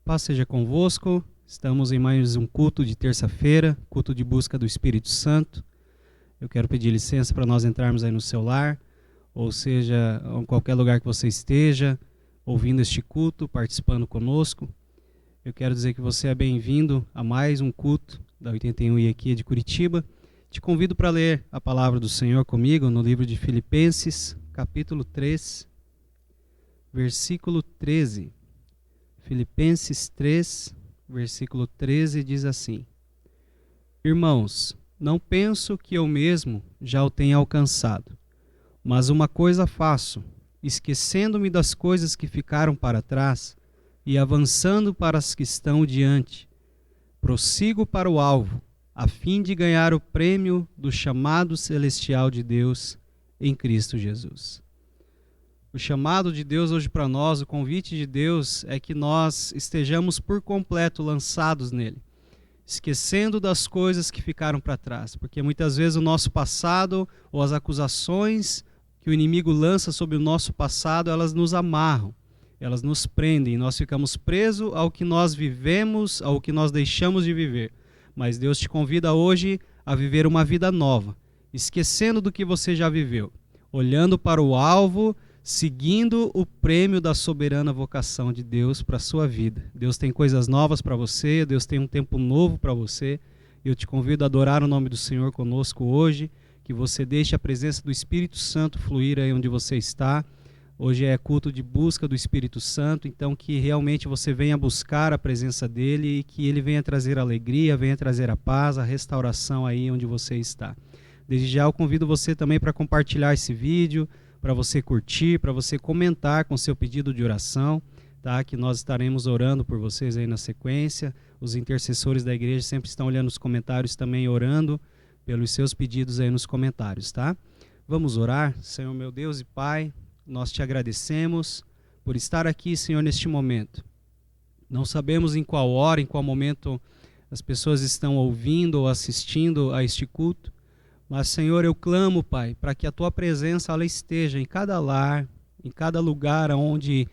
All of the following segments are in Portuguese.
Paz seja convosco, estamos em mais um culto de terça-feira, culto de busca do Espírito Santo. Eu quero pedir licença para nós entrarmos aí no seu lar, ou seja, em qualquer lugar que você esteja, ouvindo este culto, participando conosco. Eu quero dizer que você é bem-vindo a mais um culto da 81i aqui de Curitiba. Te convido para ler a palavra do Senhor comigo no livro de Filipenses, capítulo 3, versículo 13. Filipenses 3, versículo 13 diz assim: Irmãos, não penso que eu mesmo já o tenha alcançado, mas uma coisa faço, esquecendo-me das coisas que ficaram para trás e avançando para as que estão diante, prossigo para o alvo, a fim de ganhar o prêmio do chamado celestial de Deus em Cristo Jesus. O chamado de Deus hoje para nós, o convite de Deus é que nós estejamos por completo lançados nele, esquecendo das coisas que ficaram para trás, porque muitas vezes o nosso passado ou as acusações que o inimigo lança sobre o nosso passado, elas nos amarram, elas nos prendem, nós ficamos presos ao que nós vivemos, ao que nós deixamos de viver. Mas Deus te convida hoje a viver uma vida nova, esquecendo do que você já viveu, olhando para o alvo, seguindo o prêmio da soberana vocação de Deus para a sua vida. Deus tem coisas novas para você, Deus tem um tempo novo para você. Eu te convido a adorar o nome do Senhor conosco hoje, que você deixe a presença do Espírito Santo fluir aí onde você está. Hoje é culto de busca do Espírito Santo, então que realmente você venha buscar a presença dele e que ele venha trazer alegria, venha trazer a paz, a restauração aí onde você está. Desde já eu convido você também para compartilhar esse vídeo, para você curtir, para você comentar com seu pedido de oração, tá? Que nós estaremos orando por vocês aí na sequência. Os intercessores da igreja sempre estão olhando os comentários também, orando pelos seus pedidos aí nos comentários, tá? Vamos orar. Senhor meu Deus e Pai, nós te agradecemos por estar aqui, Senhor, neste momento. Não sabemos em qual hora, em qual momento as pessoas estão ouvindo ou assistindo a este culto, mas, Senhor, eu clamo, Pai, para que a Tua presença ela esteja em cada lar, em cada lugar onde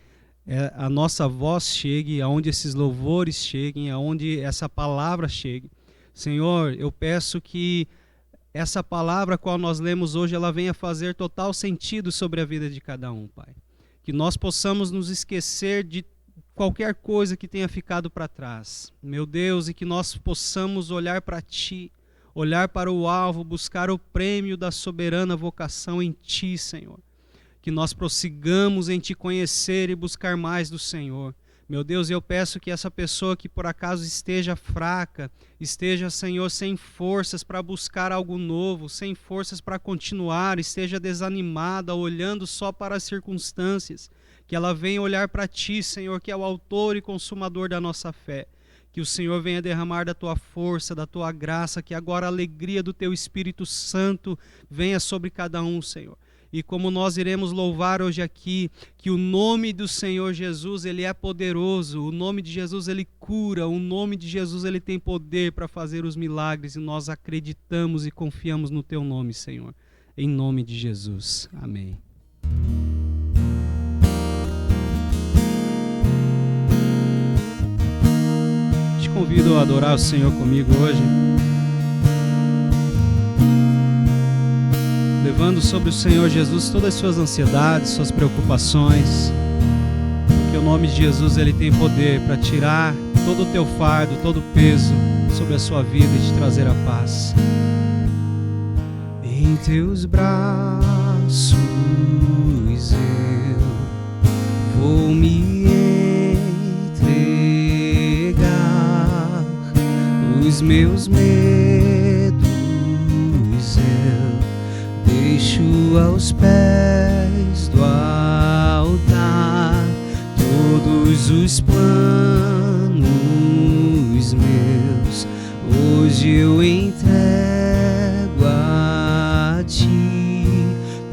a nossa voz chegue, aonde esses louvores cheguem, aonde essa palavra chegue. Senhor, eu peço que essa palavra qual nós lemos hoje, ela venha fazer total sentido sobre a vida de cada um, Pai. Que nós possamos nos esquecer de qualquer coisa que tenha ficado para trás, meu Deus, e que nós possamos olhar para Ti, olhar para o alvo, buscar o prêmio da soberana vocação em Ti, Senhor. Que nós prossigamos em Te conhecer e buscar mais do Senhor. Meu Deus, eu peço que essa pessoa que por acaso esteja fraca, esteja, Senhor, sem forças para buscar algo novo, sem forças para continuar, esteja desanimada, olhando só para as circunstâncias, que ela venha olhar para Ti, Senhor, que é o autor e consumador da nossa fé. Que o Senhor venha derramar da Tua força, da Tua graça, que agora a alegria do Teu Espírito Santo venha sobre cada um, Senhor. E como nós iremos louvar hoje aqui, que o nome do Senhor Jesus, Ele é poderoso, o nome de Jesus, Ele cura, o nome de Jesus, Ele tem poder para fazer os milagres, e nós acreditamos e confiamos no Teu nome, Senhor. Em nome de Jesus. Amém. Convido a adorar o Senhor comigo hoje, levando sobre o Senhor Jesus todas as suas ansiedades, suas preocupações, porque o nome de Jesus ele tem poder para tirar todo o teu fardo, todo o peso sobre a sua vida e te trazer a paz. Em teus braços eu vou me os meus medos eu deixo aos pés do altar, todos os planos meus hoje eu entrego a Ti.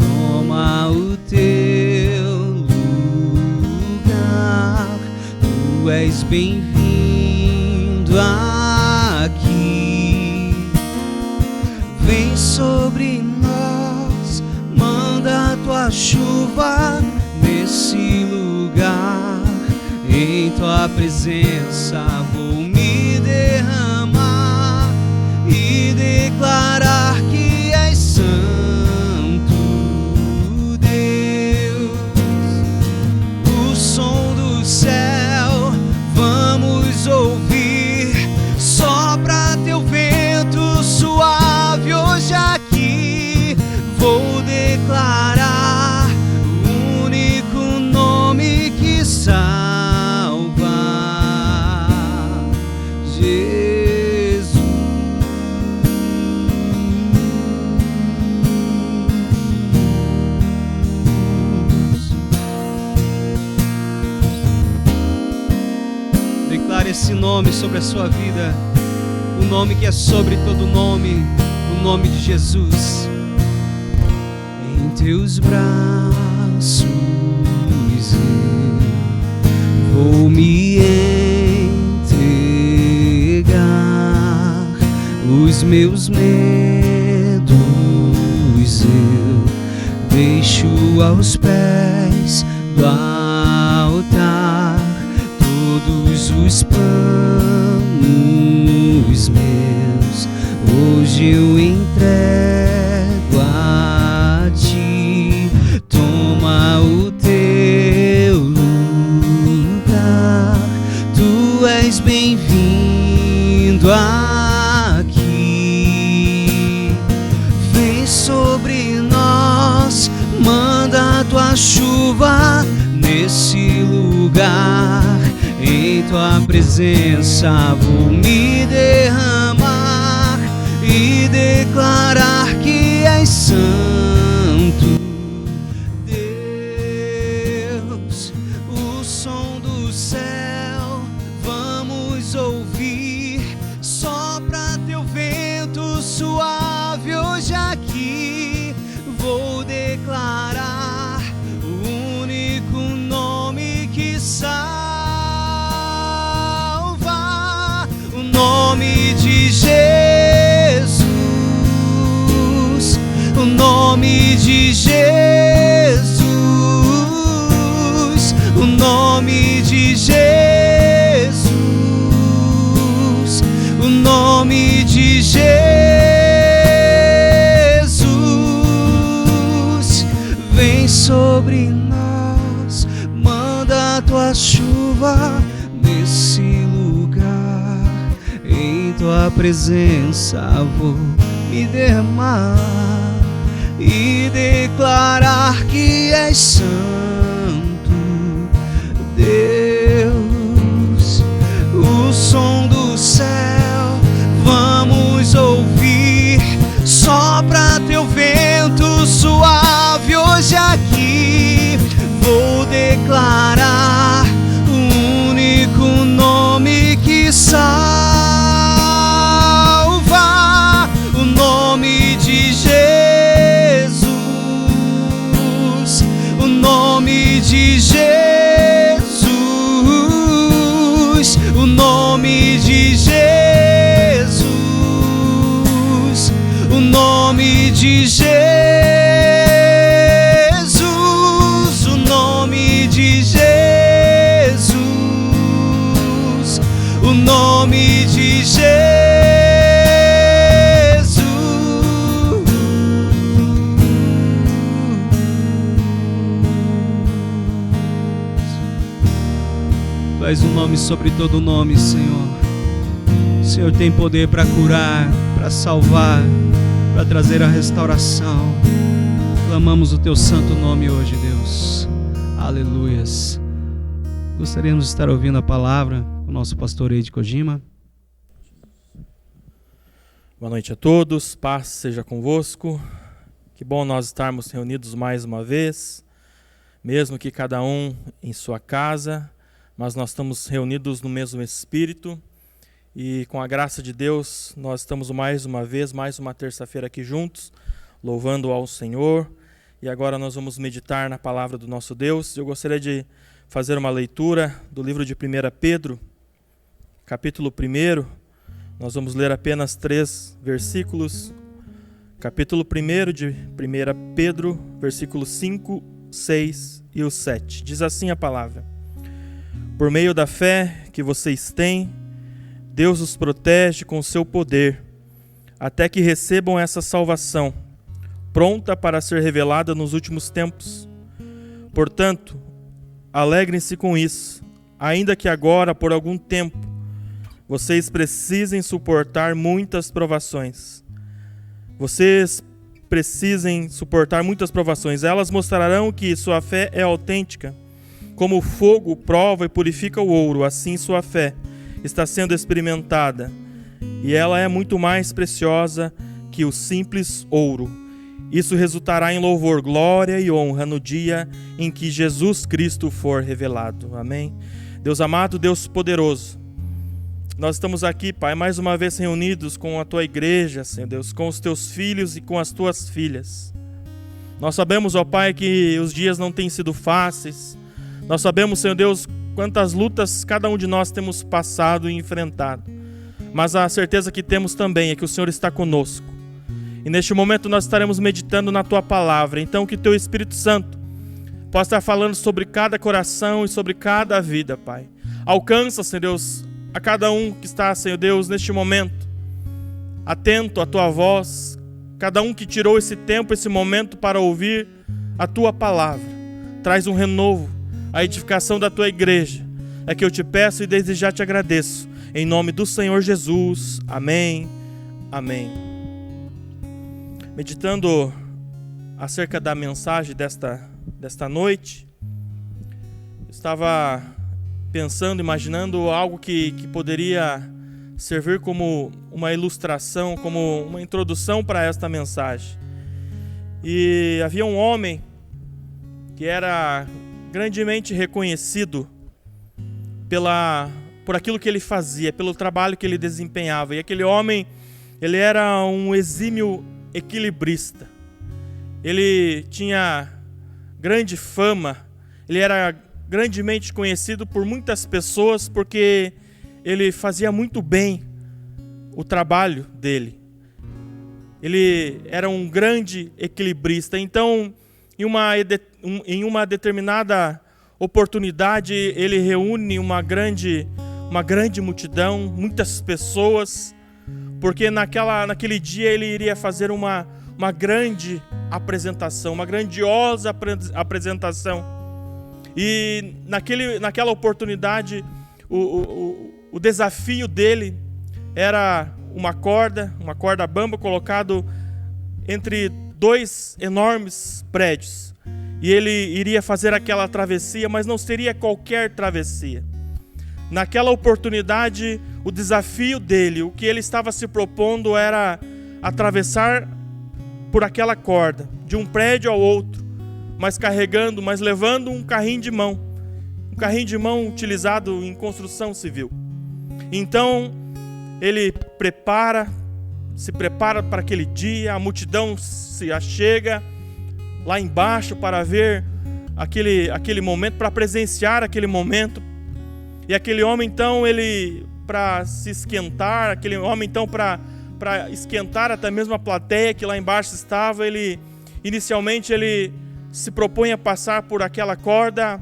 Toma o teu lugar, Tu és bem-vindo aqui. Vem sobre nós, manda a Tua chuva nesse lugar, em em tua presença vou me derramar e declarar que és santo, Deus. O som do céu vamos ouvir, sopra teu vento suave hoje aqui. Vou declarar o único nome que salva, Jesus. Declare esse nome sobre a sua vida, o nome que é sobre todo nome, o nome de Jesus. Em teus braços eu vou me entregar, os meus medos eu deixo aos pés do altar. Todos os planos meus hoje eu entrego a ti. Toma o teu lugar, tu és bem-vindo aqui. Vem sobre nós, manda a tua chuva nesse lugar. Em tua presença vou me derramar e declarar que és santo, Deus. O som do céu vamos ouvir, sopra teu vento suave hoje aqui. Vou declarar o único nome que salva, o nome de Jesus, o nome de Jesus, o nome de Jesus, o nome de Jesus. Vem sobre nós, manda a tua chuva nesse lugar. Em tua presença vou me derramar e declarar que és santo, Deus. O som do céu vamos ouvir, sopra teu vento suave hoje aqui. Vou declarar o único nome que salva, o nome de Jesus, o nome de Jesus, o nome de Jesus, o nome de Jesus, o nome de Jesus, o nome de Jesus. Tu és um nome sobre todo nome, Senhor. O Senhor tem poder para curar, para salvar, para trazer a restauração. Clamamos o teu santo nome hoje, Deus. Aleluias. Gostaríamos de estar ouvindo a palavra com o nosso pastor Eide Kojima. Boa noite a todos, paz seja convosco. Que bom nós estarmos reunidos mais uma vez, mesmo que cada um em sua casa, mas nós estamos reunidos no mesmo Espírito e com a graça de Deus nós estamos mais uma vez, mais uma terça-feira aqui juntos, louvando ao Senhor. E agora nós vamos meditar na palavra do nosso Deus. Eu gostaria de fazer uma leitura do livro de 1 Pedro, capítulo 1. Nós vamos ler apenas 3 versículos. Capítulo 1 de 1 Pedro, versículos 5, 6 e o 7. Diz assim a palavra: Por meio da fé que vocês têm, Deus os protege com o seu poder, até que recebam essa salvação, pronta para ser revelada nos últimos tempos. Portanto, alegrem-se com isso, ainda que agora, por algum tempo, vocês precisem suportar muitas provações. Elas mostrarão que sua fé é autêntica. Como o fogo prova e purifica o ouro, assim sua fé está sendo experimentada. E ela é muito mais preciosa que o simples ouro. Isso resultará em louvor, glória e honra no dia em que Jesus Cristo for revelado. Amém? Deus amado, Deus poderoso, nós estamos aqui, Pai, mais uma vez reunidos com a Tua igreja, Senhor Deus, com os Teus filhos e com as Tuas filhas. Nós sabemos, ó Pai, que os dias não têm sido fáceis. Nós sabemos, Senhor Deus, quantas lutas cada um de nós temos passado e enfrentado. Mas a certeza que temos também é que o Senhor está conosco. E neste momento nós estaremos meditando na Tua palavra. Então que Teu Espírito Santo possa estar falando sobre cada coração e sobre cada vida, Pai. Alcança, Senhor Deus, a cada um que está, Senhor Deus, neste momento, atento à Tua voz, cada um que tirou esse tempo, esse momento para ouvir a Tua palavra. Traz um renovo, a edificação da Tua igreja. É que eu te peço e desde já te agradeço. Em nome do Senhor Jesus. Amém. Amém. Meditando acerca da mensagem desta noite, estava pensando, imaginando algo que poderia servir como uma ilustração, como uma introdução para esta mensagem. E havia um homem que era grandemente reconhecido por aquilo que ele fazia, pelo trabalho que ele desempenhava. E aquele homem, ele era um exímio equilibrista. Ele tinha grande fama, ele era grandemente conhecido por muitas pessoas porque ele fazia muito bem o trabalho dele. Ele era um grande equilibrista. Então, em uma determinada oportunidade, ele reúne uma grande multidão, muitas pessoas, porque naquele dia ele iria fazer uma grande apresentação, uma grandiosa apresentação. E naquela oportunidade, o desafio dele era uma corda bamba colocado entre dois enormes prédios. E ele iria fazer aquela travessia, mas não seria qualquer travessia. Naquela oportunidade, o desafio dele, o que ele estava se propondo era atravessar por aquela corda, de um prédio ao outro, mas levando um carrinho de mão utilizado em construção civil. Então, ele se prepara para aquele dia, a multidão se achega lá embaixo para ver aquele momento, para presenciar aquele momento. E aquele homem, então, para se esquentar, para esquentar até mesmo a plateia que lá embaixo estava, inicialmente ele se propõe a passar por aquela corda,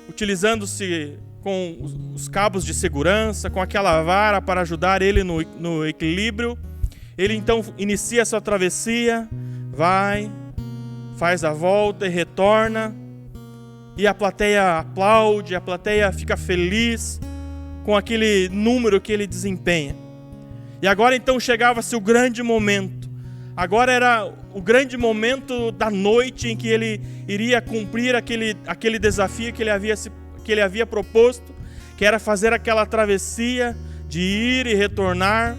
utilizando-se com os cabos de segurança, com aquela vara para ajudar ele no equilíbrio. Ele então inicia a sua travessia, faz a volta e retorna, e a plateia aplaude, a plateia fica feliz com aquele número que ele desempenha. E agora então chegava-se o grande momento. Agora era o grande momento da noite em que ele iria cumprir aquele desafio que ele havia proposto, que era fazer aquela travessia de ir e retornar,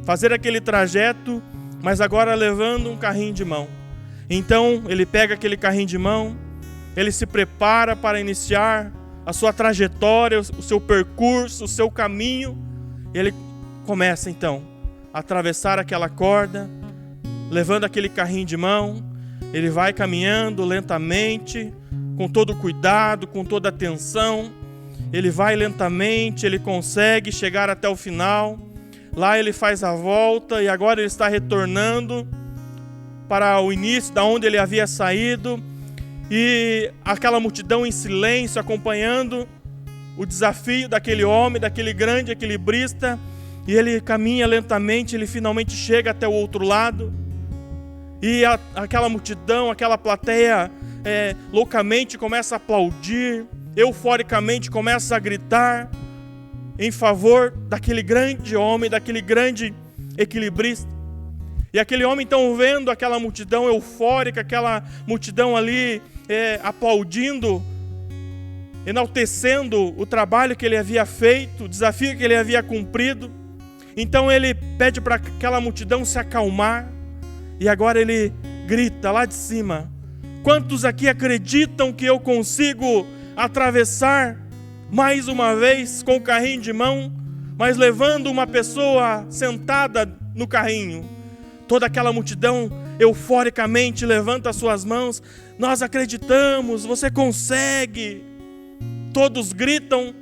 fazer aquele trajeto, mas agora levando um carrinho de mão. Então ele pega aquele carrinho de mão, ele se prepara para iniciar a sua trajetória, o seu percurso, o seu caminho. Ele começa então a atravessar aquela corda, levando aquele carrinho de mão. Ele vai caminhando lentamente, com todo cuidado, com toda atenção. Ele vai lentamente, ele consegue chegar até o final. Lá ele faz a volta e agora ele está retornando para o início, da onde ele havia saído. E aquela multidão em silêncio, acompanhando o desafio daquele homem, daquele grande equilibrista, e ele caminha lentamente, ele finalmente chega até o outro lado, e aquela multidão, aquela plateia loucamente começa a aplaudir, euforicamente começa a gritar em favor daquele grande homem, daquele grande equilibrista. E aquele homem então, vendo aquela multidão eufórica, aquela multidão ali aplaudindo, enaltecendo o trabalho que ele havia feito, o desafio que ele havia cumprido, então ele pede para aquela multidão se acalmar, e agora ele grita lá de cima: quantos aqui acreditam que eu consigo atravessar mais uma vez com o carrinho de mão, mas levando uma pessoa sentada no carrinho? Toda aquela multidão euforicamente levanta as suas mãos: nós acreditamos, você consegue. Todos gritam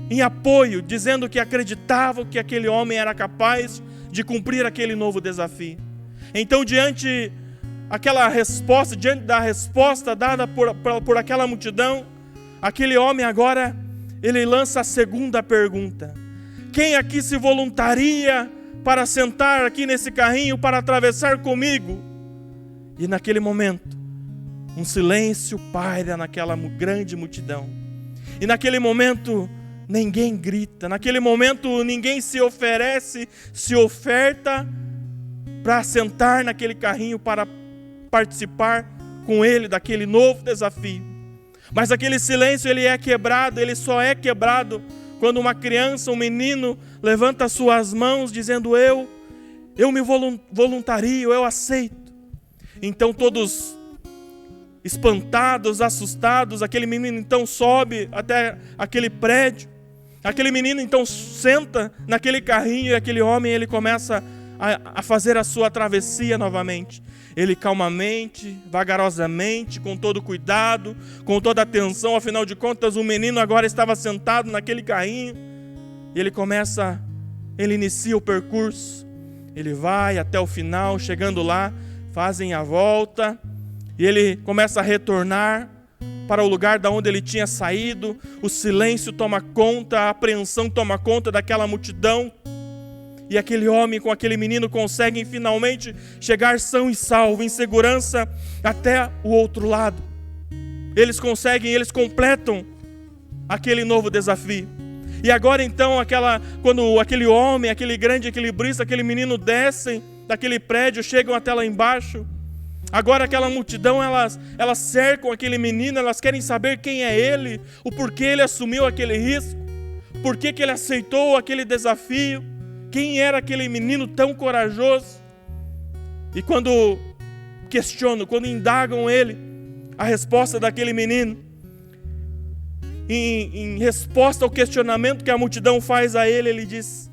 em apoio, dizendo que acreditavam que aquele homem era capaz de cumprir aquele novo desafio. Então, diante da resposta dada por aquela multidão, aquele homem agora, ele lança a segunda pergunta: quem aqui se voluntaria para sentar aqui nesse carrinho, para atravessar comigo? E naquele momento, um silêncio paira naquela grande multidão. E naquele momento, ninguém grita. Naquele momento, ninguém se oferta para sentar naquele carrinho, para participar com ele daquele novo desafio. Mas aquele silêncio, ele só é quebrado quando uma criança, um menino, levanta suas mãos dizendo: eu me voluntario, eu aceito. Então todos espantados, assustados, aquele menino então sobe até aquele prédio. Aquele menino então senta naquele carrinho, e aquele homem, ele começa a fazer a sua travessia novamente. Ele calmamente, vagarosamente, com todo cuidado, com toda atenção, afinal de contas o menino agora estava sentado naquele carrinho, e ele inicia o percurso, ele vai até o final, chegando lá, fazem a volta, e ele começa a retornar para o lugar da onde ele tinha saído. O silêncio toma conta, a apreensão toma conta daquela multidão, e aquele homem com aquele menino conseguem finalmente chegar são e salvo, em segurança, até o outro lado. Eles completam aquele novo desafio. E agora então, quando aquele homem, aquele grande equilibrista, aquele menino descem daquele prédio, chegam até lá embaixo, agora aquela multidão, elas cercam aquele menino, elas querem saber quem é ele, o porquê ele assumiu aquele risco, por que ele aceitou aquele desafio, quem era aquele menino tão corajoso. E quando indagam ele, a resposta daquele menino, em resposta ao questionamento que a multidão faz a ele, ele diz,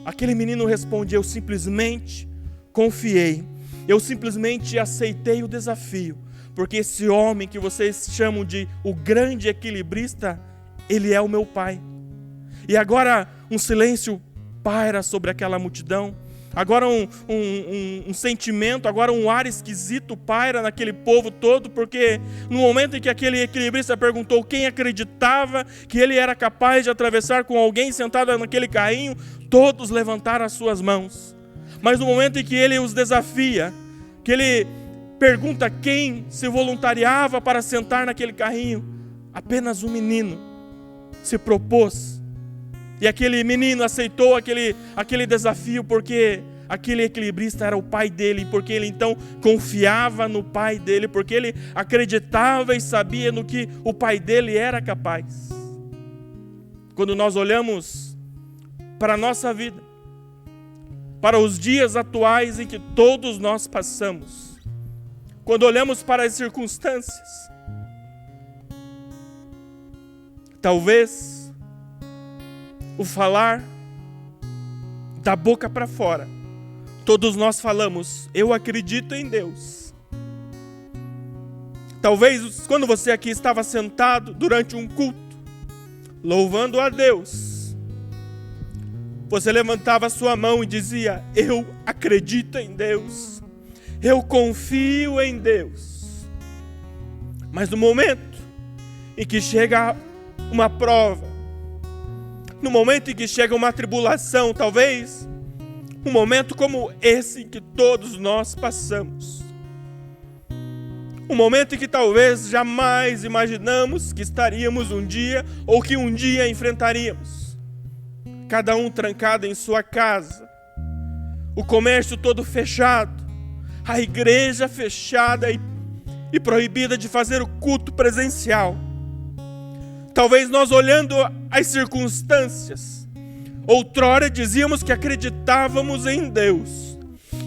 aquele menino responde: eu simplesmente confiei, eu simplesmente aceitei o desafio, porque esse homem que vocês chamam de o grande equilibrista, ele é o meu pai. E agora um silêncio paira sobre aquela multidão, agora um sentimento, agora um ar esquisito paira naquele povo todo, porque no momento em que aquele equilibrista perguntou quem acreditava que ele era capaz de atravessar com alguém sentado naquele carrinho, todos levantaram as suas mãos. Mas no momento em que ele os desafia, que ele pergunta quem se voluntariava para sentar naquele carrinho, apenas um menino se propôs. E aquele menino aceitou aquele desafio, porque aquele equilibrista era o pai dele, porque ele então confiava no pai dele, porque ele acreditava e sabia no que o pai dele era capaz. Quando nós olhamos para a nossa vida, para os dias atuais em que todos nós passamos, quando olhamos para as circunstâncias, talvez o falar da boca para fora, todos nós falamos: eu acredito em Deus. Talvez quando você aqui estava sentado durante um culto, louvando a Deus, você levantava a sua mão e dizia: eu acredito em Deus, eu confio em Deus. Mas no momento em que chega uma prova, no momento em que chega uma tribulação, talvez um momento como esse que todos nós passamos. Um momento em que talvez jamais imaginamos que estaríamos um dia ou que um dia enfrentaríamos. Cada um trancado em sua casa, o comércio todo fechado, a igreja fechada e proibida de fazer o culto presencial. Talvez nós, olhando as circunstâncias, outrora dizíamos que acreditávamos em Deus,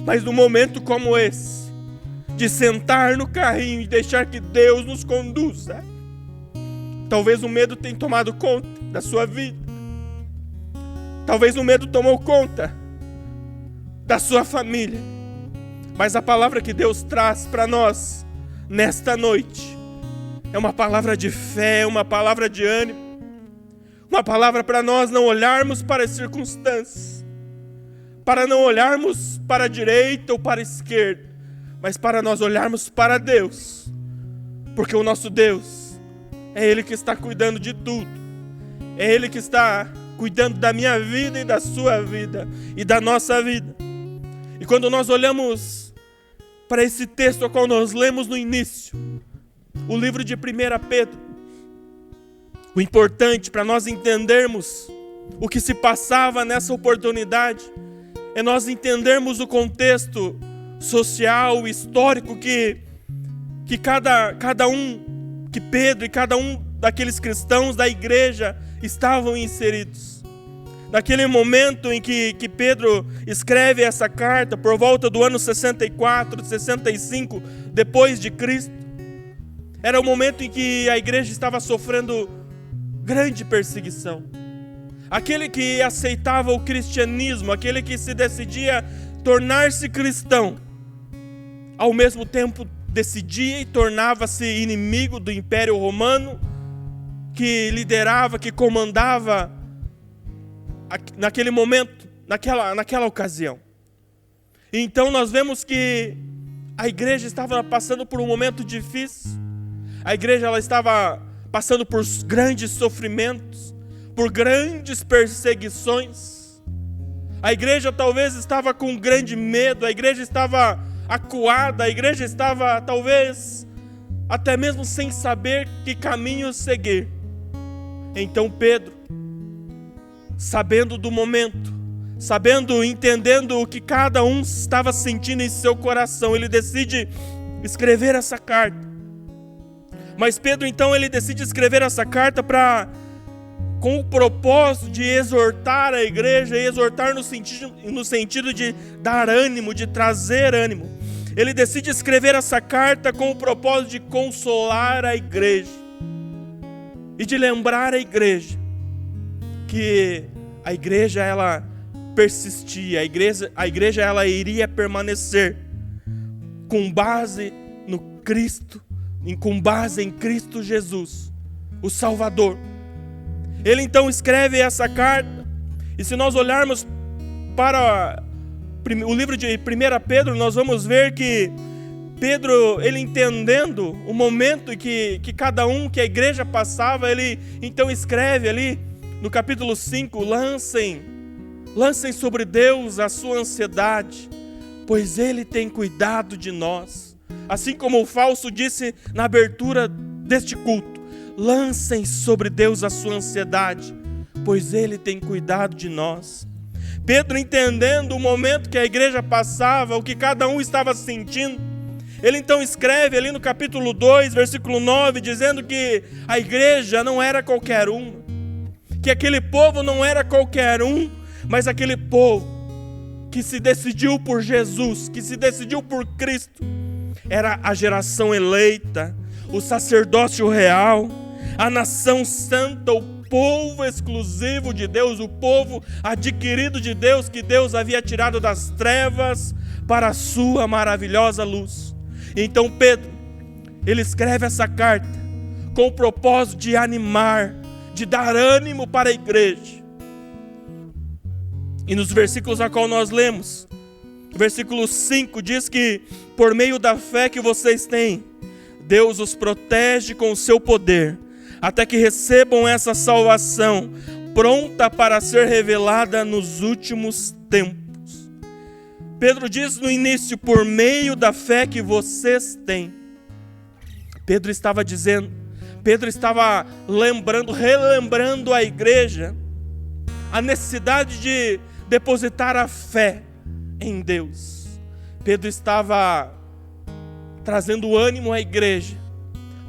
mas num momento como esse, de sentar no carrinho e deixar que Deus nos conduza, talvez o medo tenha tomado conta da sua vida. Talvez o medo tomou conta da sua família. Mas a palavra que Deus traz para nós nesta noite é uma palavra de fé, uma palavra de ânimo, uma palavra para nós não olharmos para as circunstâncias, para não olharmos para a direita ou para a esquerda, mas para nós olharmos para Deus, porque o nosso Deus é Ele que está cuidando de tudo, é Ele que está cuidando da minha vida e da sua vida e da nossa vida. E quando nós olhamos para esse texto ao qual nós lemos no início, o livro de 1 Pedro, o importante para nós entendermos o que se passava nessa oportunidade é nós entendermos o contexto social, histórico que cada um, que Pedro e cada um daqueles cristãos da igreja estavam inseridos. Naquele momento em que Pedro escreve essa carta, por volta do ano 64, 65 depois de Cristo, era o momento em que a igreja estava sofrendo grande perseguição. Aquele que aceitava o cristianismo, aquele que se decidia tornar-se cristão, ao mesmo tempo decidia e tornava-se inimigo do Império Romano, que liderava, que comandava naquele momento, naquela ocasião. Então nós vemos que a igreja estava passando por um momento difícil. A igreja ela estava passando por grandes sofrimentos, por grandes perseguições. A igreja talvez estava com grande medo, a igreja estava acuada, a igreja estava talvez até mesmo sem saber que caminho seguir. Então Pedro, sabendo do momento, entendendo o que cada um estava sentindo em seu coração, ele decide escrever essa carta. Mas Pedro então ele decide escrever essa carta com o propósito de exortar a igreja, e exortar no sentido de dar ânimo, de trazer ânimo. Ele decide escrever essa carta com o propósito de consolar a igreja e de lembrar a igreja que a igreja ela persistia, a igreja ela iria permanecer com base no Cristo, com base em Cristo Jesus, o Salvador. Ele então escreve essa carta, e se nós olharmos para o livro de 1 Pedro, nós vamos ver que Pedro, ele entendendo o momento que cada um, que a igreja passava, ele então escreve ali no capítulo 5, lancem sobre Deus a sua ansiedade, pois Ele tem cuidado de nós. Assim como o Fausto disse na abertura deste culto, lancem sobre Deus a sua ansiedade, pois Ele tem cuidado de nós. Pedro, entendendo o momento que a igreja passava, o que cada um estava sentindo, ele então escreve ali no capítulo 2, versículo 9, dizendo que a igreja não era qualquer uma, que aquele povo não era qualquer um, mas aquele povo que se decidiu por Jesus, que se decidiu por Cristo, era a geração eleita, o sacerdócio real, a nação santa, o povo exclusivo de Deus, o povo adquirido de Deus, que Deus havia tirado das trevas para a sua maravilhosa luz. Então Pedro, ele escreve essa carta com o propósito de animar, de dar ânimo para a igreja. E nos versículos a qual nós lemos, o versículo 5 diz que por meio da fé que vocês têm, Deus os protege com o seu poder, até que recebam essa salvação pronta para ser revelada nos últimos tempos. Pedro diz no início, por meio da fé que vocês têm. Pedro estava relembrando à igreja a necessidade de depositar a fé em Deus. Pedro estava trazendo ânimo à igreja,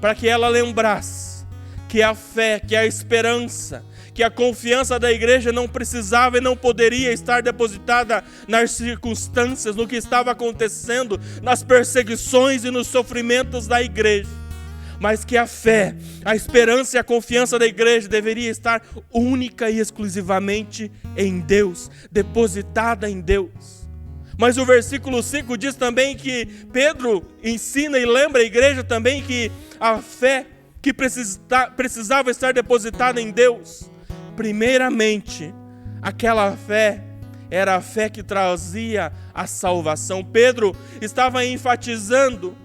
para que ela lembrasse que a fé, que a esperança, que a confiança da igreja não precisava e não poderia estar depositada nas circunstâncias, no que estava acontecendo, nas perseguições e nos sofrimentos da igreja, mas que a fé, a esperança e a confiança da igreja deveria estar única e exclusivamente em Deus, depositada em Deus. Mas o versículo 5 diz também que Pedro ensina e lembra a igreja também que a fé que precisava estar depositada em Deus, primeiramente, aquela fé era a fé que trazia a salvação. Pedro estava enfatizando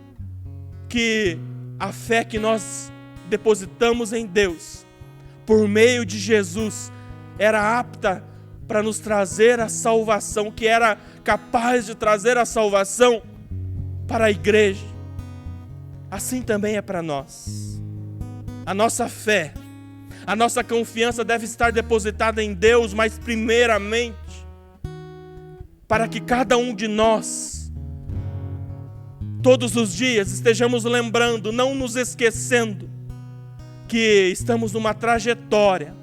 que a fé que nós depositamos em Deus, por meio de Jesus, era apta para nos trazer a salvação, que era capaz de trazer a salvação para a igreja. Assim também é para nós. A nossa fé, a nossa confiança deve estar depositada em Deus, mas primeiramente, para que cada um de nós, todos os dias, estejamos lembrando, não nos esquecendo, que estamos numa trajetória,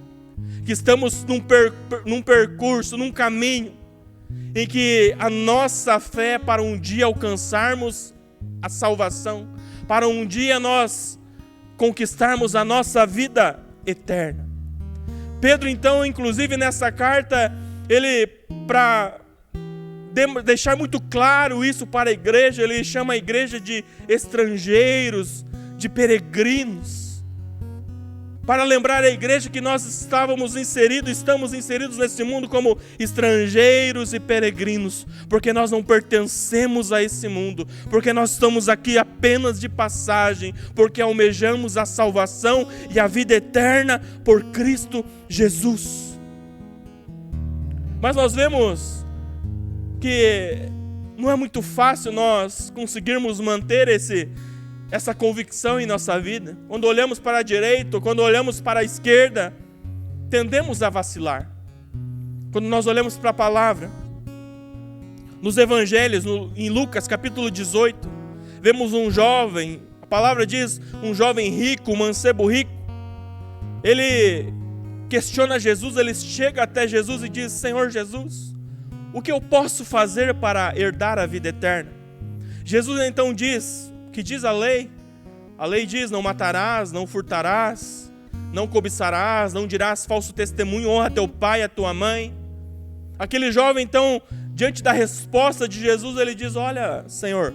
que estamos num percurso, num caminho, em que a nossa fé para um dia alcançarmos a salvação, para um dia nós conquistarmos a nossa vida eterna. Pedro, então, inclusive nessa carta, ele, para deixar muito claro isso para a igreja, ele chama a igreja de estrangeiros, de peregrinos, para lembrar a igreja que nós estamos inseridos nesse mundo como estrangeiros e peregrinos, porque nós não pertencemos a esse mundo, porque nós estamos aqui apenas de passagem, porque almejamos a salvação e a vida eterna por Cristo Jesus. Mas nós vemos que não é muito fácil nós conseguirmos manter essa convicção em nossa vida. Quando olhamos para a direita, quando olhamos para a esquerda, tendemos a vacilar. Quando nós olhamos para a palavra, nos evangelhos, em Lucas capítulo 18, vemos um jovem, a palavra diz, um jovem rico, um mancebo rico. Ele questiona Jesus, ele chega até Jesus e diz: Senhor Jesus, o que eu posso fazer para herdar a vida eterna? Jesus então diz: que diz a lei? A lei diz: não matarás, não furtarás, não cobiçarás, não dirás falso testemunho, honra teu pai e a tua mãe. Aquele jovem então, diante da resposta de Jesus, ele diz: olha, Senhor,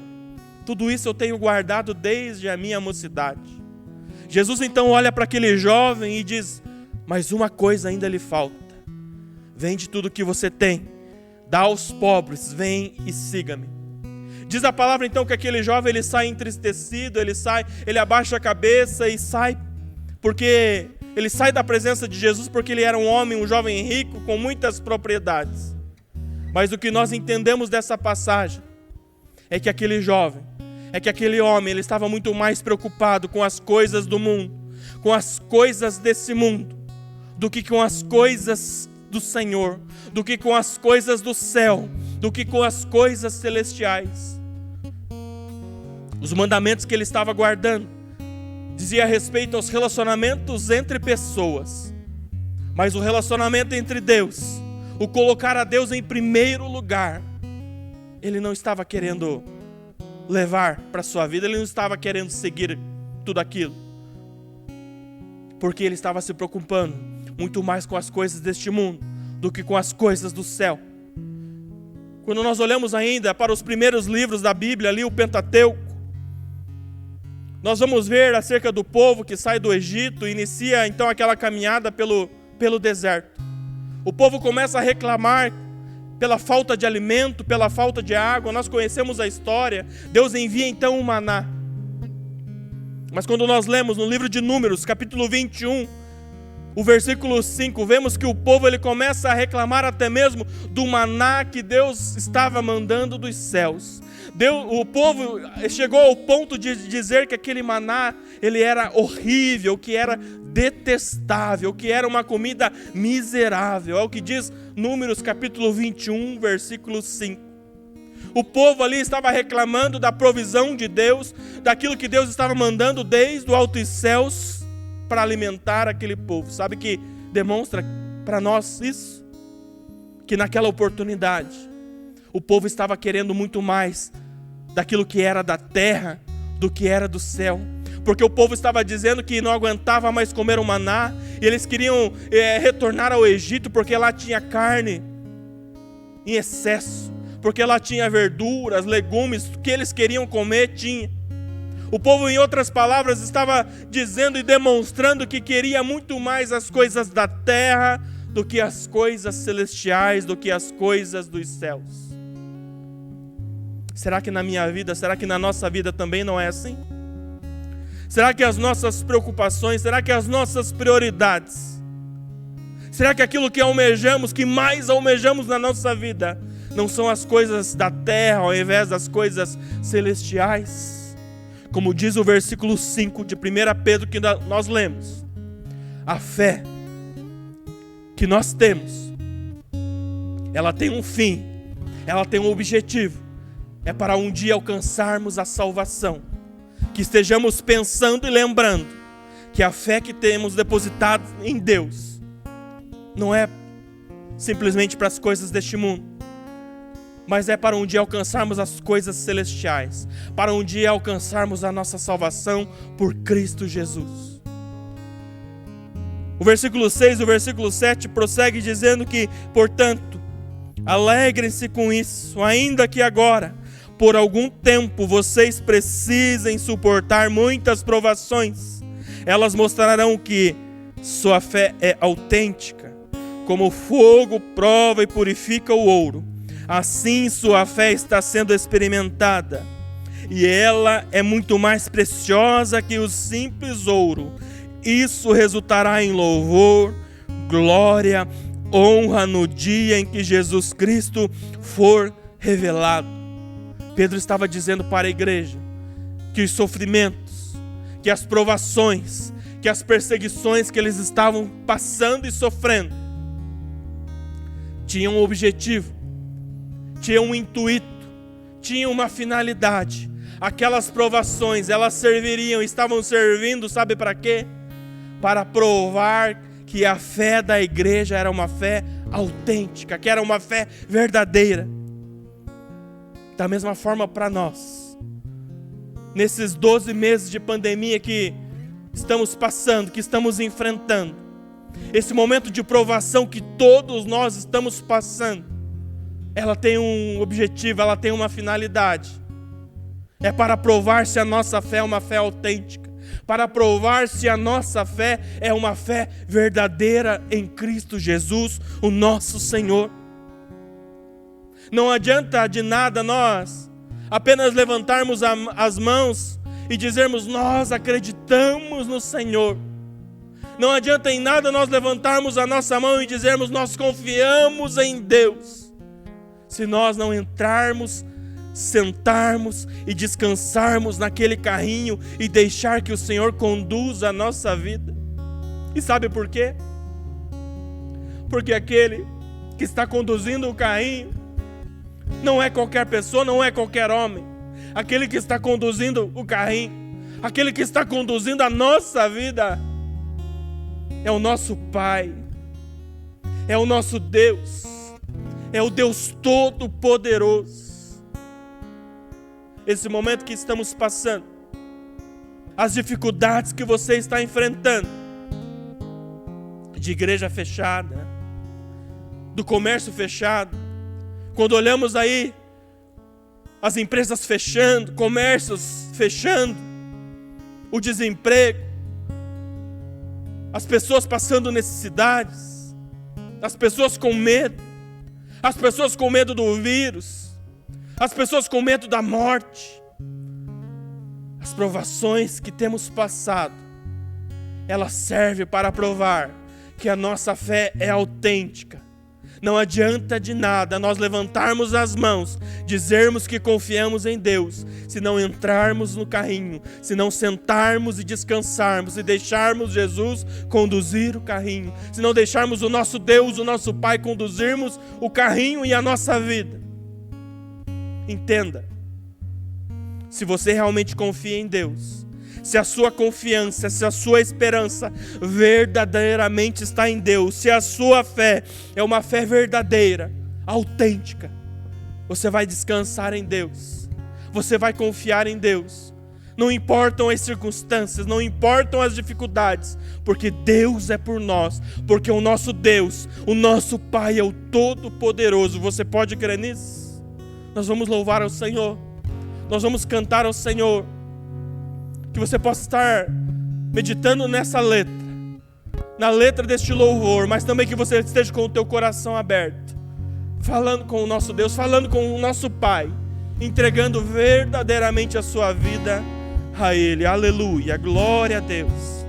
tudo isso eu tenho guardado desde a minha mocidade. Jesus então olha para aquele jovem e diz: mas uma coisa ainda lhe falta. Vende tudo que você tem, dá aos pobres, vem e siga-me. Diz a palavra então que aquele jovem, ele sai entristecido, ele abaixa a cabeça e sai, porque ele sai da presença de Jesus, porque ele era um homem, um jovem rico, com muitas propriedades. Mas o que nós entendemos dessa passagem é que aquele jovem, aquele homem, ele estava muito mais preocupado com as coisas do mundo, com as coisas desse mundo, do que com as coisas do Senhor, do que com as coisas do céu, do que com as coisas celestiais. Os mandamentos que ele estava guardando dizia respeito aos relacionamentos entre pessoas, mas o relacionamento entre Deus, o colocar a Deus em primeiro lugar, ele não estava querendo levar para a sua vida, ele não estava querendo seguir tudo aquilo, porque ele estava se preocupando muito mais com as coisas deste mundo do que com as coisas do céu. Quando nós olhamos ainda para os primeiros livros da Bíblia, ali o Pentateuco, nós vamos ver acerca do povo que sai do Egito e inicia então aquela caminhada pelo deserto. O povo começa a reclamar pela falta de alimento, pela falta de água. Nós conhecemos a história. Deus envia então o maná. Mas quando nós lemos no livro de Números, capítulo 21, o versículo 5, vemos que o povo ele começa a reclamar até mesmo do maná que Deus estava mandando dos céus. O povo chegou ao ponto de dizer que aquele maná ele era horrível, que era detestável, que era uma comida miserável. É o que diz Números capítulo 21, versículo 5. O povo ali estava reclamando da provisão de Deus, daquilo que Deus estava mandando desde o alto e céus para alimentar aquele povo. Sabe que demonstra para nós isso? Que naquela oportunidade, o povo estava querendo muito mais daquilo que era da terra do que era do céu. Porque o povo estava dizendo que não aguentava mais comer o maná, e eles queriam retornar ao Egito, porque lá tinha carne em excesso, porque lá tinha verduras, legumes, que eles queriam comer, tinha. O povo, em outras palavras, estava dizendo e demonstrando que queria muito mais as coisas da terra do que as coisas celestiais, do que as coisas dos céus. Será que na minha vida, será que na nossa vida também não é assim? Será que as nossas preocupações, será que as nossas prioridades, será que aquilo que almejamos, que mais almejamos na nossa vida, não são as coisas da terra ao invés das coisas celestiais? Como diz o versículo 5 de 1 Pedro que nós lemos, a fé que nós temos, ela tem um fim, ela tem um objetivo, é para um dia alcançarmos a salvação. Que estejamos pensando e lembrando que a fé que temos depositado em Deus não é simplesmente para as coisas deste mundo, mas é para um dia alcançarmos as coisas celestiais, para um dia alcançarmos a nossa salvação por Cristo Jesus. O versículo 6 e o versículo 7 prossegue dizendo que, portanto, alegrem-se com isso, ainda que agora, por algum tempo, vocês precisem suportar muitas provações. Elas mostrarão que sua fé é autêntica. Como o fogo prova e purifica o ouro, assim sua fé está sendo experimentada. E ela é muito mais preciosa que o simples ouro. Isso resultará em louvor, glória, honra no dia em que Jesus Cristo for revelado. Pedro estava dizendo para a igreja que os sofrimentos, que as provações, que as perseguições que eles estavam passando e sofrendo tinham um objetivo, tinham um intuito, tinham uma finalidade. Aquelas provações, elas serviriam, estavam servindo, sabe para quê? Para provar que a fé da igreja era uma fé autêntica, que era uma fé verdadeira. Da mesma forma para nós, nesses 12 meses de pandemia que estamos passando, que estamos enfrentando, esse momento de provação que todos nós estamos passando, ela tem um objetivo, ela tem uma finalidade. É para provar se a nossa fé é uma fé autêntica, para provar se a nossa fé é uma fé verdadeira em Cristo Jesus, o nosso Senhor. Não adianta de nada nós apenas levantarmos as mãos e dizermos nós acreditamos no Senhor. Não adianta em nada nós levantarmos a nossa mão e dizermos nós confiamos em Deus, se nós não entrarmos, sentarmos e descansarmos naquele carrinho e deixar que o Senhor conduza a nossa vida. E sabe por quê? Porque aquele que está conduzindo o carrinho não é qualquer pessoa, não é qualquer homem. Aquele que está conduzindo o carrinho, aquele que está conduzindo a nossa vida, é o nosso Pai, é o nosso Deus, é o Deus Todo-Poderoso. Esse momento que estamos passando, as dificuldades que você está enfrentando, de igreja fechada, do comércio fechado, quando olhamos aí as empresas fechando, comércios fechando, o desemprego, as pessoas passando necessidades, as pessoas com medo, as pessoas com medo do vírus, as pessoas com medo da morte. As provações que temos passado, elas servem para provar que a nossa fé é autêntica. Não adianta de nada nós levantarmos as mãos, dizermos que confiamos em Deus, se não entrarmos no carrinho, se não sentarmos e descansarmos, e deixarmos Jesus conduzir o carrinho, se não deixarmos o nosso Deus, o nosso Pai, conduzirmos o carrinho e a nossa vida. Entenda, se você realmente confia em Deus, se a sua confiança, se a sua esperança verdadeiramente está em Deus, se a sua fé é uma fé verdadeira, autêntica, você vai descansar em Deus, você vai confiar em Deus. Não importam as circunstâncias, não importam as dificuldades, porque Deus é por nós, porque o nosso Deus, o nosso Pai é o Todo-Poderoso. Você pode crer nisso? Nós vamos louvar ao Senhor, nós vamos cantar ao Senhor. Que você possa estar meditando nessa letra, na letra deste louvor, mas também que você esteja com o teu coração aberto, falando com o nosso Deus, falando com o nosso Pai, entregando verdadeiramente a sua vida a Ele. Aleluia, glória a Deus.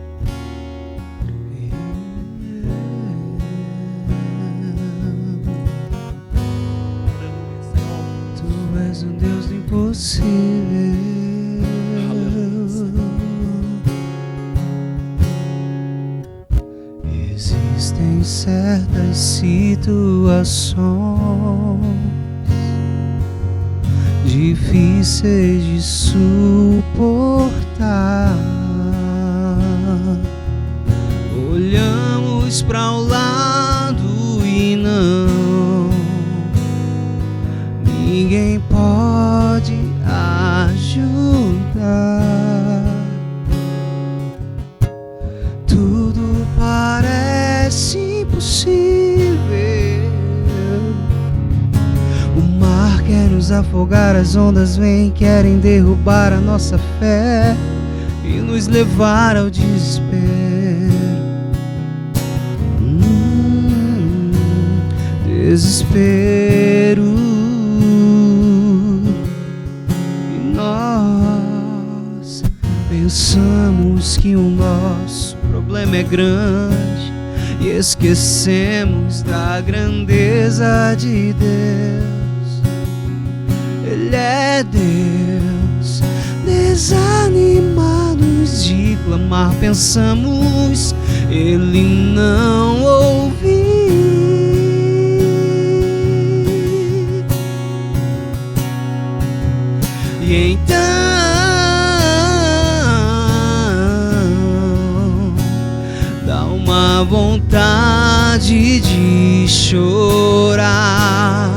Tu és um Deus do impossível. Existem certas situações difíceis de suportar. Olhamos para o lado e ninguém pode ajudar. Tudo parece impossível. O mar quer nos afogar, as ondas vêm, querem derrubar a nossa fé e nos levar ao desespero. Desespero. E nós pensamos que o nosso problema é grande e esquecemos da grandeza de Deus. Ele é Deus. Desanimados de clamar, pensamos Ele não ouviu. E então dá uma vontade de chorar.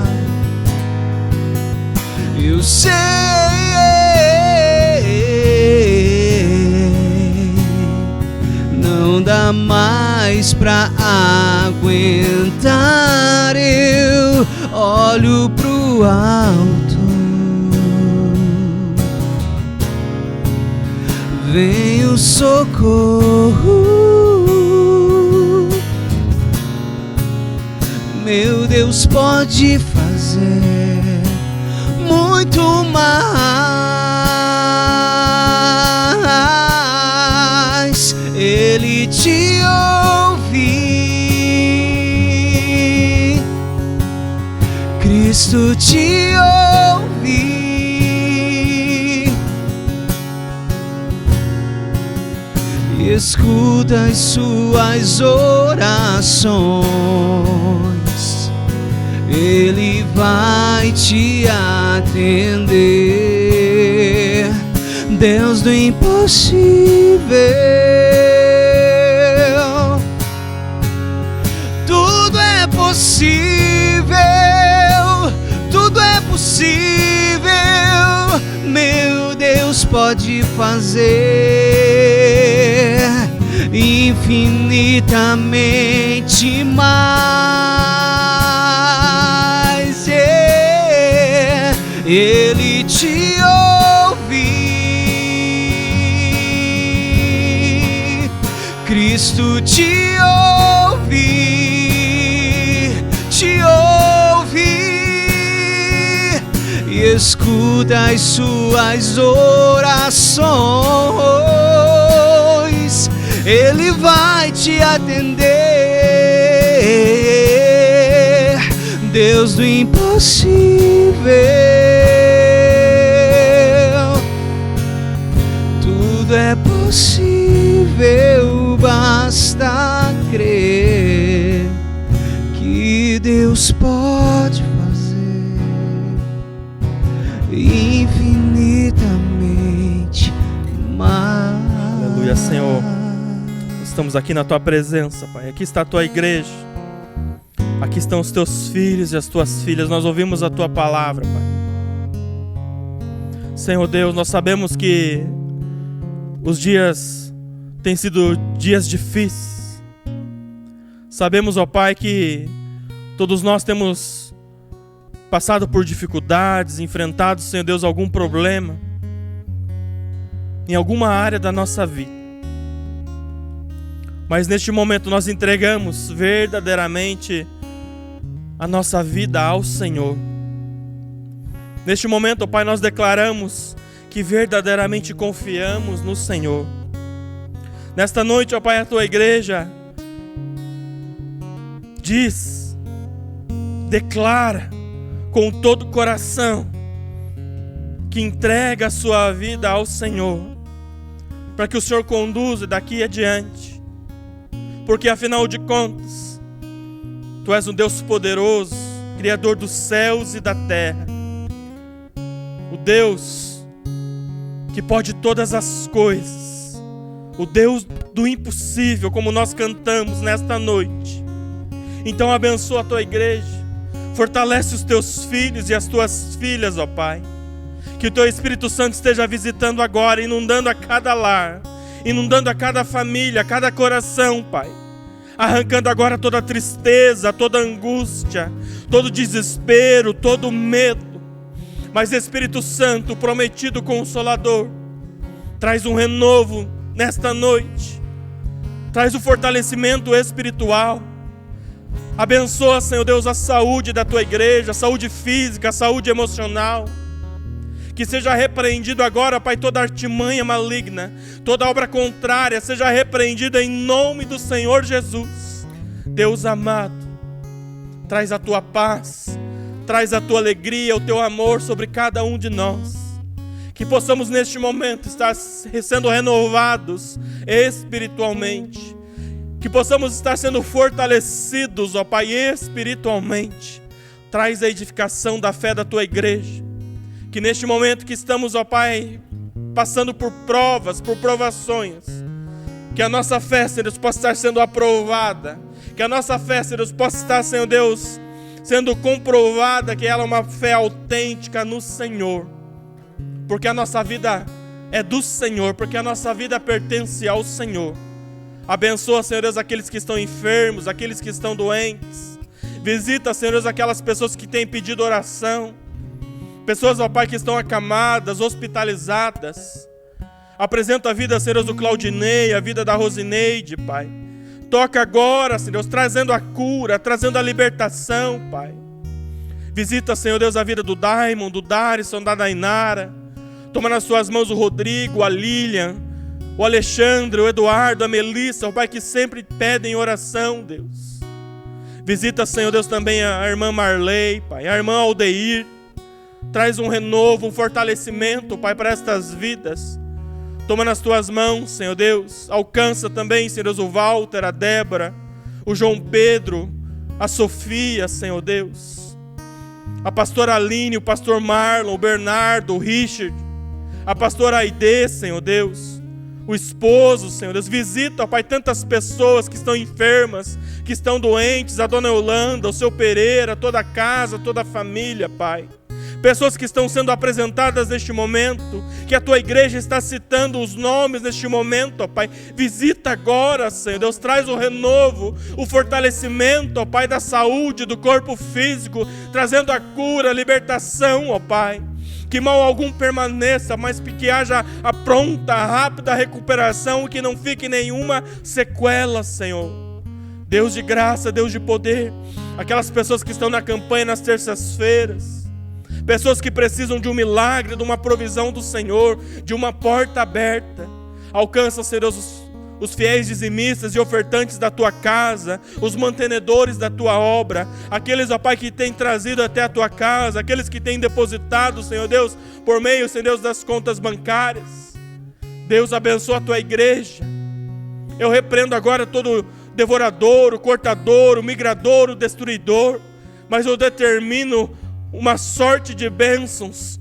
Eu sei, não dá mais pra aguentar. Eu olho pro alto, vem o socorro. Meu Deus pode fazer muito mais. Ele te ouve, Cristo te ouve. Escuta as suas orações, Ele vai te atender. Deus do impossível, tudo é possível, tudo é possível. Meu Deus pode fazer infinitamente mais. Ele te ouve, Cristo te ouve, te ouve. E escuta as suas orações, Ele vai te atender. Deus do impossível, tudo é possível, basta crer que Deus pode fazer infinitamente mais. Aleluia, Senhor. Estamos aqui na Tua presença, Pai. Aqui está a Tua igreja. Aqui estão os Teus filhos e as Tuas filhas. Nós ouvimos a Tua palavra, Pai. Senhor Deus, nós sabemos que os dias têm sido dias difíceis. Sabemos, ó Pai, que todos nós temos passado por dificuldades, enfrentado, Senhor Deus, algum problema em alguma área da nossa vida. Mas neste momento nós entregamos verdadeiramente a nossa vida ao Senhor. Neste momento, ó Pai, nós declaramos que verdadeiramente confiamos no Senhor. Nesta noite, ó Pai, a Tua igreja diz, declara com todo o coração que entrega a sua vida ao Senhor, para que o Senhor conduza daqui adiante. Porque afinal de contas, Tu és um Deus poderoso, Criador dos céus e da terra. O Deus que pode todas as coisas. O Deus do impossível, como nós cantamos nesta noite. Então abençoa a Tua igreja. Fortalece os Teus filhos e as Tuas filhas, ó Pai. Que o Teu Espírito Santo esteja visitando agora, inundando a cada lar, inundando a cada família, a cada coração, Pai. Arrancando agora toda tristeza, toda angústia, todo desespero, todo medo. Mas Espírito Santo, prometido Consolador, traz um renovo nesta noite. Traz o fortalecimento espiritual. Abençoa, Senhor Deus, a saúde da Tua igreja, a saúde física, a saúde emocional. Que seja repreendido agora, Pai, toda artimanha maligna, toda obra contrária, seja repreendida em nome do Senhor Jesus. Deus amado, traz a Tua paz, traz a Tua alegria, o Teu amor sobre cada um de nós. Que possamos neste momento estar sendo renovados espiritualmente. Que possamos estar sendo fortalecidos, ó Pai, espiritualmente. Traz a edificação da fé da Tua igreja. Que neste momento que estamos, ó Pai, passando por provas, por provações, que a nossa fé, Senhor Deus, possa estar sendo aprovada. Que a nossa fé, Senhor Deus, possa estar, Senhor Deus, sendo comprovada que ela é uma fé autêntica no Senhor. Porque a nossa vida é do Senhor, porque a nossa vida pertence ao Senhor. Abençoa, Senhor Deus, aqueles que estão enfermos, aqueles que estão doentes. Visita, Senhor Deus, aquelas pessoas que têm pedido oração. Pessoas, ó Pai, que estão acamadas, hospitalizadas. Apresenta a vida, Senhor Deus, do Claudinei, a vida da Rosineide, Pai. Toca agora, Senhor Deus, trazendo a cura, trazendo a libertação, Pai. Visita, Senhor Deus, a vida do Daimon, do Darison, da Dainara. Toma nas Suas mãos o Rodrigo, a Lilian, o Alexandre, o Eduardo, a Melissa, ó Pai, que sempre pedem oração, Deus. Visita, Senhor Deus, também a irmã Marley, Pai, a irmã Aldeir. Traz um renovo, um fortalecimento, Pai, para estas vidas. Toma nas Tuas mãos, Senhor Deus. Alcança também, Senhor Deus, o Walter, a Débora, o João Pedro, a Sofia, Senhor Deus. A pastora Aline, o pastor Marlon, o Bernardo, o Richard. A pastora Aide, Senhor Deus. O esposo, Senhor Deus. Visita, ó Pai, tantas pessoas que estão enfermas, que estão doentes. A dona Yolanda, o seu Pereira, toda a casa, toda a família, Pai. Pessoas que estão sendo apresentadas neste momento, que a Tua igreja está citando os nomes neste momento, ó Pai. Visita agora, Senhor Deus, traz o renovo, o fortalecimento, ó Pai, da saúde, do corpo físico, trazendo a cura, a libertação, ó Pai. Que mal algum permaneça, mas que haja a pronta, rápida recuperação e que não fique nenhuma sequela, Senhor. Deus de graça, Deus de poder, aquelas pessoas que estão na campanha nas terças-feiras, pessoas que precisam de um milagre, de uma provisão do Senhor, de uma porta aberta. Alcança, Senhor Deus, os fiéis dizimistas e ofertantes da tua casa, os mantenedores da tua obra, aqueles, ó Pai, que têm trazido até a tua casa, aqueles que têm depositado, Senhor Deus, por meio, Senhor Deus, das contas bancárias. Deus, abençoa a tua igreja. Eu repreendo agora todo devorador, o cortador, o migrador, o destruidor, mas eu determino uma sorte de bênçãos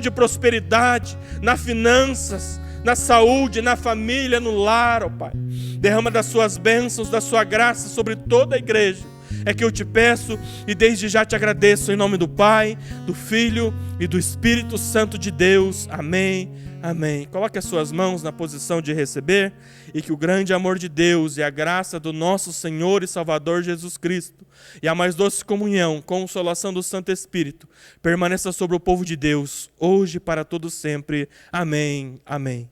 de prosperidade, nas finanças, na saúde, na família, no lar, ó Pai. Derrama das suas bênçãos, da sua graça sobre toda a igreja. É que eu te peço e desde já te agradeço em nome do Pai, do Filho e do Espírito Santo de Deus. Amém, amém. Coloque as suas mãos na posição de receber e que o grande amor de Deus e a graça do nosso Senhor e Salvador Jesus Cristo e a mais doce comunhão, consolação do Santo Espírito permaneça sobre o povo de Deus, hoje e para todo sempre. Amém, amém.